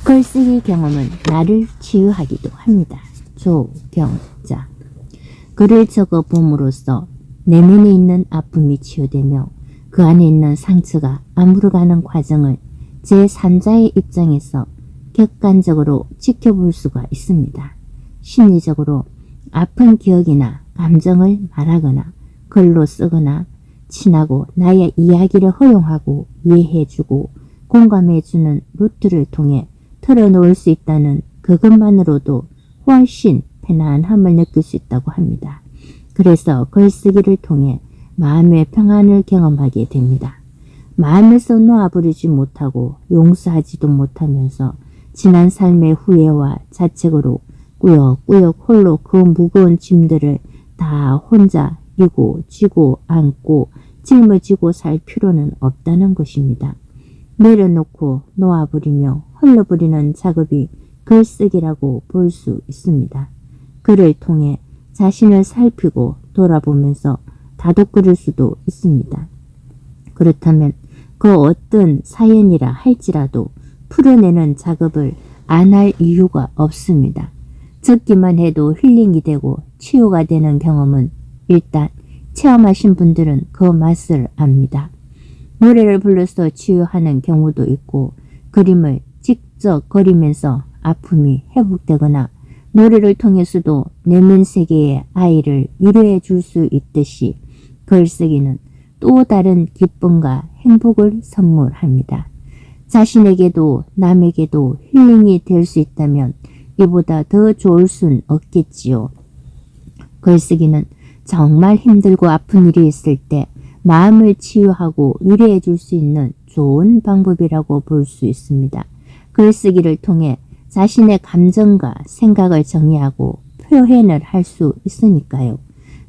글쓰기 경험은 나를 치유하기도 합니다. 조경자. 글을 적어 봄으로써 내면에 있는 아픔이 치유되며 그 안에 있는 상처가 아물어가는 과정을 제3자의 입장에서 객관적으로 지켜볼 수가 있습니다. 심리적으로 아픈 기억이나 감정을 말하거나 글로 쓰거나 친하고 나의 이야기를 허용하고 이해해주고 공감해주는 루트를 통해 털어놓을 수 있다는 그것만으로도 훨씬 편안함을 느낄 수 있다고 합니다. 그래서 글쓰기를 통해 마음의 평안을 경험하게 됩니다. 마음에서 놓아버리지 못하고 용서하지도 못하면서 지난 삶의 후회와 자책으로 꾸역꾸역 홀로 그 무거운 짐들을 다 혼자 이고 쥐고 안고 짊어지고 살 필요는 없다는 것입니다. 내려놓고 놓아버리며 흘려버리는 작업이 글쓰기라고 볼 수 있습니다. 글을 통해 자신을 살피고 돌아보면서 다독거릴 수도 있습니다. 그렇다면 그 어떤 사연이라 할지라도 풀어내는 작업을 안 할 이유가 없습니다. 듣기만 해도 힐링이 되고 치유가 되는 경험은 일단 체험하신 분들은 그 맛을 압니다. 노래를 불러서 치유하는 경우도 있고 그림을 직접 그리면서 아픔이 회복되거나 노래를 통해서도 내면 세계의 아이를 위로해 줄 수 있듯이 글쓰기는 또 다른 기쁨과 행복을 선물합니다. 자신에게도 남에게도 힐링이 될 수 있다면 이보다 더 좋을 순 없겠지요. 글쓰기는 정말 힘들고 아픈 일이 있을 때 마음을 치유하고 위로해 줄 수 있는 좋은 방법이라고 볼 수 있습니다. 글쓰기를 통해 자신의 감정과 생각을 정리하고 표현을 할 수 있으니까요.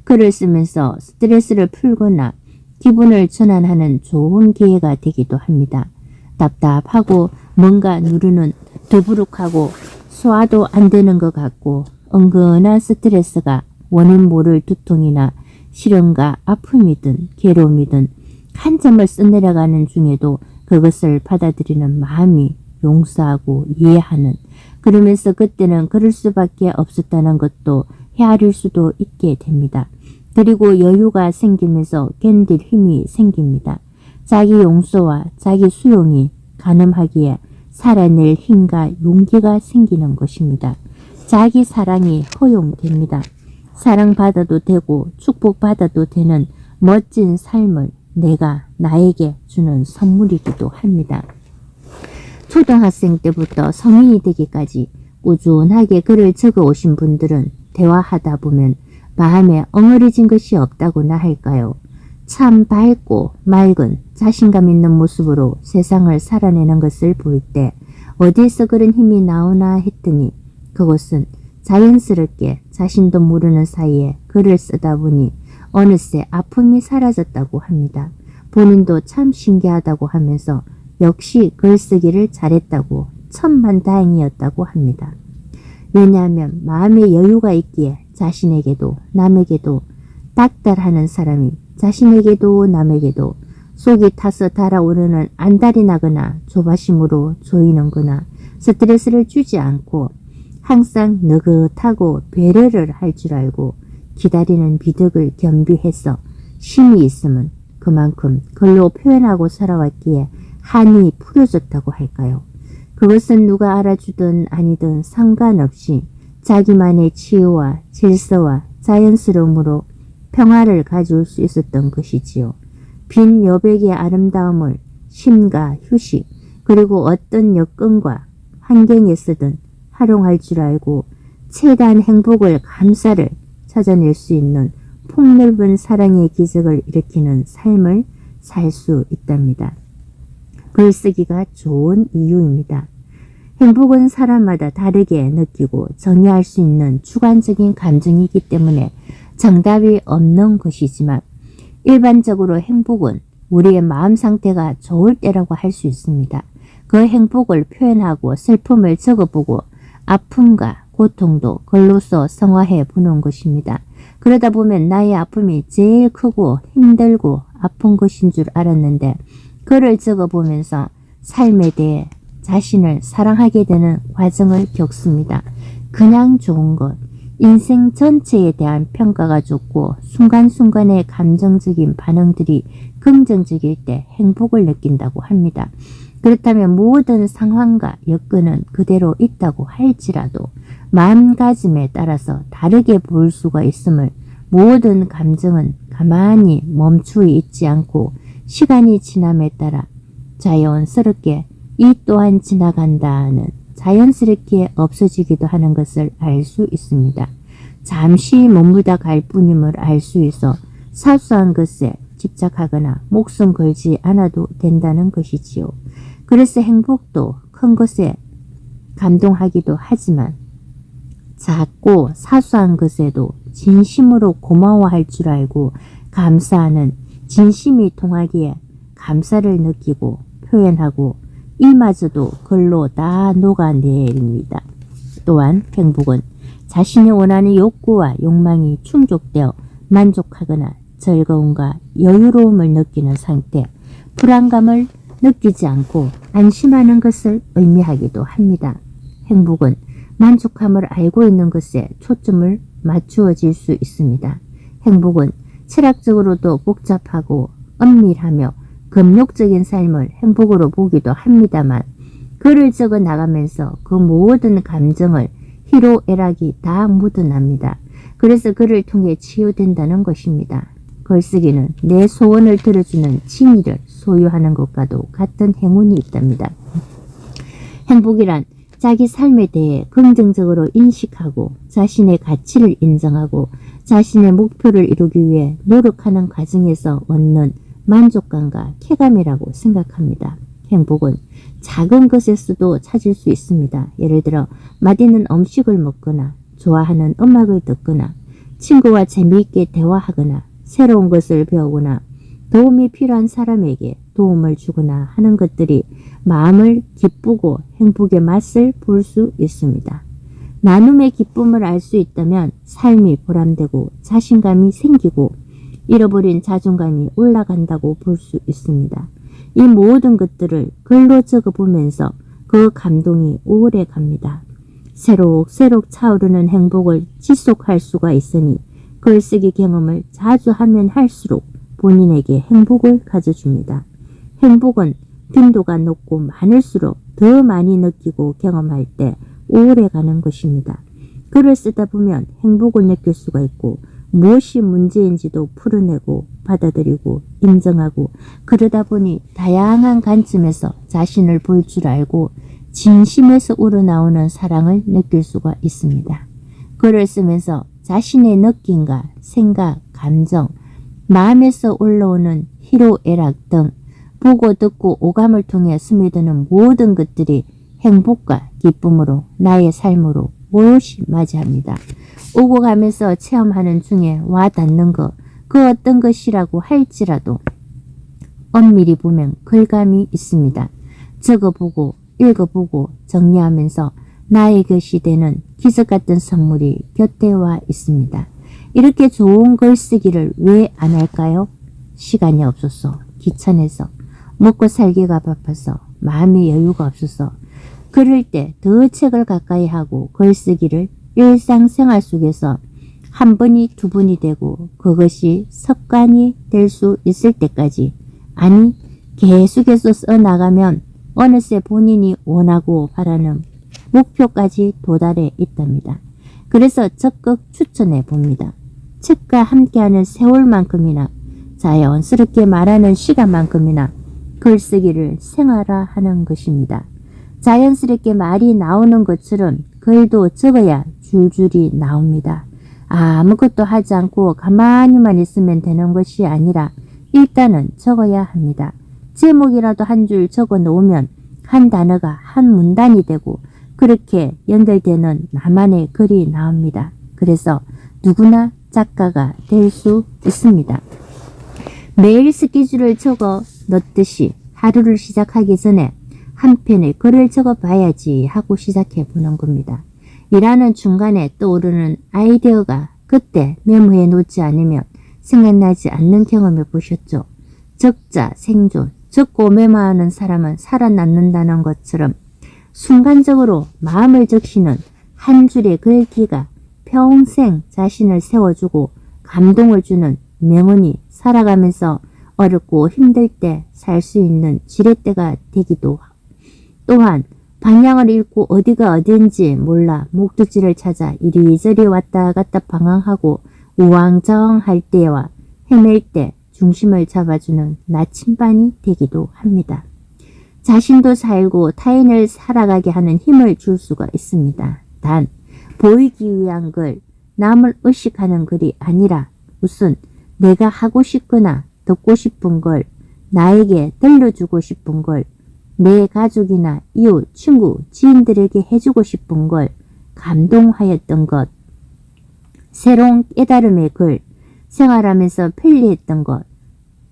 글을 쓰면서 스트레스를 풀거나 기분을 전환하는 좋은 기회가 되기도 합니다. 답답하고 뭔가 누르는 더부룩하고 소화도 안 되는 것 같고 은근한 스트레스가 원인 모를 두통이나 시련과 아픔이든 괴로움이든 한 점을 써내려가는 중에도 그것을 받아들이는 마음이 용서하고 이해하는, 그러면서 그때는 그럴 수밖에 없었다는 것도 헤아릴 수도 있게 됩니다. 그리고 여유가 생기면서 견딜 힘이 생깁니다. 자기 용서와 자기 수용이 가늠하기에 살아낼 힘과 용기가 생기는 것입니다. 자기 사랑이 허용됩니다. 사랑받아도 되고 축복받아도 되는 멋진 삶을 내가 나에게 주는 선물이기도 합니다. 초등학생 때부터 성인이 되기까지 꾸준하게 글을 적어 오신 분들은 대화하다 보면 마음에 엉어리진 것이 없다고나 할까요? 참 밝고 맑은 자신감 있는 모습으로 세상을 살아내는 것을 볼 때 어디서 그런 힘이 나오나 했더니 그것은 자연스럽게 자신도 모르는 사이에 글을 쓰다 보니 어느새 아픔이 사라졌다고 합니다. 본인도 참 신기하다고 하면서 역시 글쓰기를 잘했다고 천만다행이었다고 합니다. 왜냐하면 마음의 여유가 있기에 자신에게도 남에게도 닥달하는 사람이 자신에게도 남에게도 속이 타서 달아오르는 안달이 나거나 조바심으로 조이는 거나 스트레스를 주지 않고 항상 느긋하고 배려를 할 줄 알고 기다리는 미덕을 겸비해서 심이 있으면 그만큼 글로 표현하고 살아왔기에 한이 풀어졌다고 할까요? 그것은 누가 알아주든 아니든 상관없이 자기만의 치유와 질서와 자연스러움으로 평화를 가져올 수 있었던 것이지요. 빈 여백의 아름다움을 쉼과 휴식 그리고 어떤 여건과 환경에서든 활용할 줄 알고 최대한 행복을 감사를 찾아낼 수 있는 폭넓은 사랑의 기적을 일으키는 삶을 살 수 있답니다. 글쓰기가 좋은 이유입니다. 행복은 사람마다 다르게 느끼고 정의할 수 있는 주관적인 감정이기 때문에 정답이 없는 것이지만 일반적으로 행복은 우리의 마음 상태가 좋을 때라고 할 수 있습니다. 그 행복을 표현하고 슬픔을 적어보고 아픔과 고통도 글로써 성화해 보는 것입니다. 그러다 보면 나의 아픔이 제일 크고 힘들고 아픈 것인 줄 알았는데 글을 적어보면서 삶에 대해 자신을 사랑하게 되는 과정을 겪습니다. 그냥 좋은 것, 인생 전체에 대한 평가가 좋고 순간순간의 감정적인 반응들이 긍정적일 때 행복을 느낀다고 합니다. 그렇다면 모든 상황과 여건은 그대로 있다고 할지라도 마음가짐에 따라서 다르게 보일 수가 있음을, 모든 감정은 가만히 멈추어 있지 않고 시간이 지남에 따라 자연스럽게 이 또한 지나간다는, 자연스럽게 없어지기도 하는 것을 알 수 있습니다. 잠시 머물다 갈 뿐임을 알 수 있어 사소한 것에 집착하거나 목숨 걸지 않아도 된다는 것이지요. 그래서 행복도 큰 것에 감동하기도 하지만 작고 사소한 것에도 진심으로 고마워할 줄 알고 감사하는, 진심이 통하기에 감사를 느끼고 표현하고 이마저도 글로 다 녹아내립니다. 또한 행복은 자신이 원하는 욕구와 욕망이 충족되어 만족하거나 즐거움과 여유로움을 느끼는 상태, 불안감을 느끼지 않고 안심하는 것을 의미하기도 합니다. 행복은 만족함을 알고 있는 것에 초점을 맞추어질 수 있습니다. 행복은 철학적으로도 복잡하고 엄밀하며 금욕적인 삶을 행복으로 보기도 합니다만, 글을 적어 나가면서 그 모든 감정을 희로애락이 다 묻어납니다. 그래서 글을 통해 치유된다는 것입니다. 글쓰기는 내 소원을 들어주는 진의를 소유하는 것과도 같은 행운이 있답니다. 행복이란 자기 삶에 대해 긍정적으로 인식하고 자신의 가치를 인정하고 자신의 목표를 이루기 위해 노력하는 과정에서 얻는 만족감과 쾌감이라고 생각합니다. 행복은 작은 것에서도 찾을 수 있습니다. 예를 들어 맛있는 음식을 먹거나 좋아하는 음악을 듣거나 친구와 재미있게 대화하거나 새로운 것을 배우거나 도움이 필요한 사람에게 도움을 주거나 하는 것들이 마음을 기쁘고 행복의 맛을 볼 수 있습니다. 나눔의 기쁨을 알 수 있다면 삶이 보람되고 자신감이 생기고 잃어버린 자존감이 올라간다고 볼 수 있습니다. 이 모든 것들을 글로 적어보면서 그 감동이 오래 갑니다. 새록새록 차오르는 행복을 지속할 수가 있으니 글쓰기 경험을 자주 하면 할수록 본인에게 행복을 가져줍니다. 행복은 빈도가 높고 많을수록 더 많이 느끼고 경험할 때 오래 가는 것입니다. 글을 쓰다 보면 행복을 느낄 수가 있고 무엇이 문제인지도 풀어내고 받아들이고 인정하고, 그러다 보니 다양한 관점에서 자신을 볼 줄 알고 진심에서 우러나오는 사랑을 느낄 수가 있습니다. 글을 쓰면서 자신의 느낌과 생각, 감정, 마음에서 올라오는 희로애락 등 보고 듣고 오감을 통해 스며드는 모든 것들이 행복과 기쁨으로 나의 삶으로 오롯이 맞이합니다. 오고 가면서 체험하는 중에 와닿는 것, 그 어떤 것이라고 할지라도 엄밀히 보면 글감이 있습니다. 적어보고 읽어보고 정리하면서 나의 것이 되는 기적 같은 선물이 곁에 와 있습니다. 이렇게 좋은 글쓰기를 왜 안 할까요? 시간이 없어서, 귀찮아서, 먹고 살기가 바빠서, 마음의 여유가 없어서, 그럴 때 더 책을 가까이 하고 글쓰기를 일상생활 속에서 한 번이 두 번이 되고 그것이 습관이 될 수 있을 때까지, 아니 계속해서 써나가면 어느새 본인이 원하고 바라는 목표까지 도달해 있답니다. 그래서 적극 추천해 봅니다. 책과 함께하는 세월만큼이나 자연스럽게 말하는 시간만큼이나 글쓰기를 생활화하는 것입니다. 자연스럽게 말이 나오는 것처럼 글도 적어야 줄줄이 나옵니다. 아무것도 하지 않고 가만히만 있으면 되는 것이 아니라 일단은 적어야 합니다. 제목이라도 한 줄 적어 놓으면 한 단어가 한 문단이 되고 그렇게 연결되는 나만의 글이 나옵니다. 그래서 누구나 작가가 될 수 있습니다. 매일 스케줄을 적어 넣듯이 하루를 시작하기 전에 한 편의 글을 적어 봐야지 하고 시작해 보는 겁니다. 일하는 중간에 떠오르는 아이디어가 그때 메모해 놓지 않으면 생각나지 않는 경험해 보셨죠? 적자 생존, 적고 메모하는 사람은 살아남는다는 것처럼 순간적으로 마음을 적시는 한 줄의 글귀가 평생 자신을 세워주고 감동을 주는 명언이 살아가면서 어렵고 힘들 때 살 수 있는 지렛대가 되기도 또한 방향을 잃고 어디가 어딘지 몰라 목적지를 찾아 이리저리 왔다 갔다 방황하고 우왕좌왕할 때와 헤맬 때 중심을 잡아주는 나침반이 되기도 합니다. 자신도 살고 타인을 살아가게 하는 힘을 줄 수가 있습니다. 단 보이기 위한 글, 남을 의식하는 글이 아니라 우선 내가 하고 싶거나 듣고 싶은 걸, 나에게 들려주고 싶은 걸, 내 가족이나 이웃, 친구, 지인들에게 해주고 싶은 걸, 감동하였던 것, 새로운 깨달음의 글, 생활하면서 편리했던 것,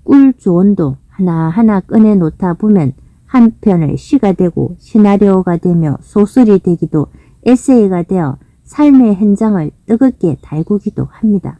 꿀 조언도 하나하나 꺼내 놓다 보면 한편의 시가 되고 시나리오가 되며 소설이 되기도 에세이가 되어 삶의 현장을 뜨겁게 달구기도 합니다.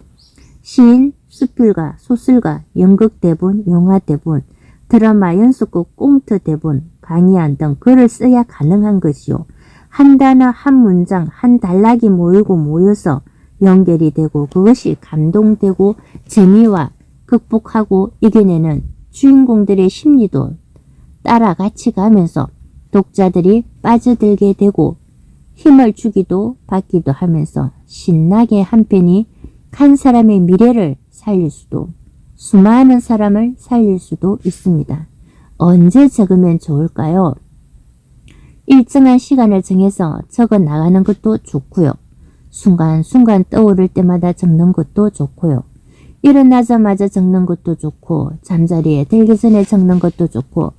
시인, 수필가, 소설가, 연극 대본, 영화 대본, 드라마 연속극 꽁트 대본, 강의안 등 글을 써야 가능한 것이요. 한 단어, 한 문장, 한 단락이 모여서 연결이 되고 그것이 감동되고 재미와 극복하고 이겨내는 주인공들의 심리도 따라 같이 가면서 독자들이 빠져들게 되고 힘을 주기도 받기도 하면서 신나게 한편이 한 사람의 미래를 살릴 수도 수많은 사람을 살릴 수도 있습니다. 언제 적으면 좋을까요? 일정한 시간을 정해서 적어 나가는 것도 좋고요. 순간순간 떠오를 때마다 적는 것도 좋고요. 일어나자마자 적는 것도 좋고 잠자리에 들기 전에 적는 것도 좋고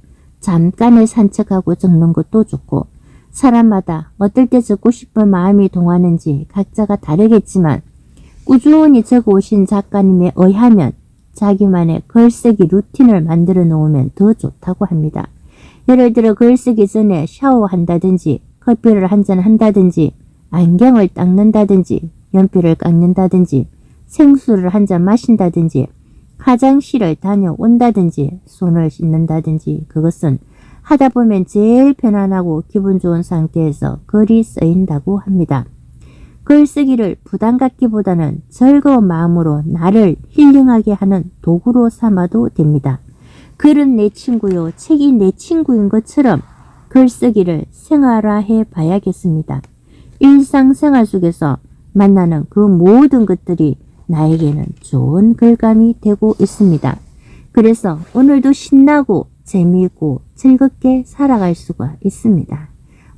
잠깐을 산책하고 적는 것도 좋고 사람마다 어떨 때 적고 싶은 마음이 동하는지 각자가 다르겠지만 꾸준히 적어오신 작가님에 의하면 자기만의 글쓰기 루틴을 만들어 놓으면 더 좋다고 합니다. 예를 들어 글쓰기 전에 샤워한다든지 커피를 한잔 한다든지 안경을 닦는다든지 연필을 깎는다든지 생수를 한잔 마신다든지 화장실을 다녀온다든지 손을 씻는다든지 그것은 하다 보면 제일 편안하고 기분 좋은 상태에서 글이 쓰인다고 합니다. 글쓰기를 부담 갖기보다는 즐거운 마음으로 나를 힐링하게 하는 도구로 삼아도 됩니다. 글은 내 친구요, 책이 내 친구인 것처럼 글쓰기를 생활화해 봐야겠습니다. 일상생활 속에서 만나는 그 모든 것들이 나에게는 좋은 글감이 되고 있습니다. 그래서 오늘도 신나고 재미있고 즐겁게 살아갈 수가 있습니다.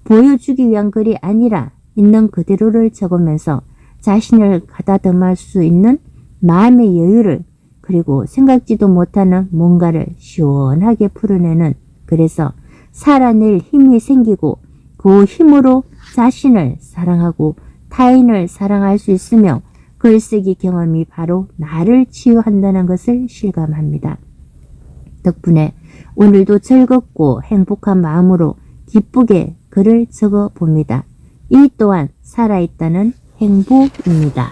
보여주기 위한 글이 아니라 있는 그대로를 적으면서 자신을 가다듬을 수 있는 마음의 여유를 그리고 생각지도 못하는 뭔가를 시원하게 풀어내는 그래서 살아낼 힘이 생기고 그 힘으로 자신을 사랑하고 타인을 사랑할 수 있으며 글쓰기 경험이 바로 나를 치유한다는 것을 실감합니다. 덕분에 오늘도 즐겁고 행복한 마음으로 기쁘게 글을 적어 봅니다. 이 또한 살아있다는 행복입니다.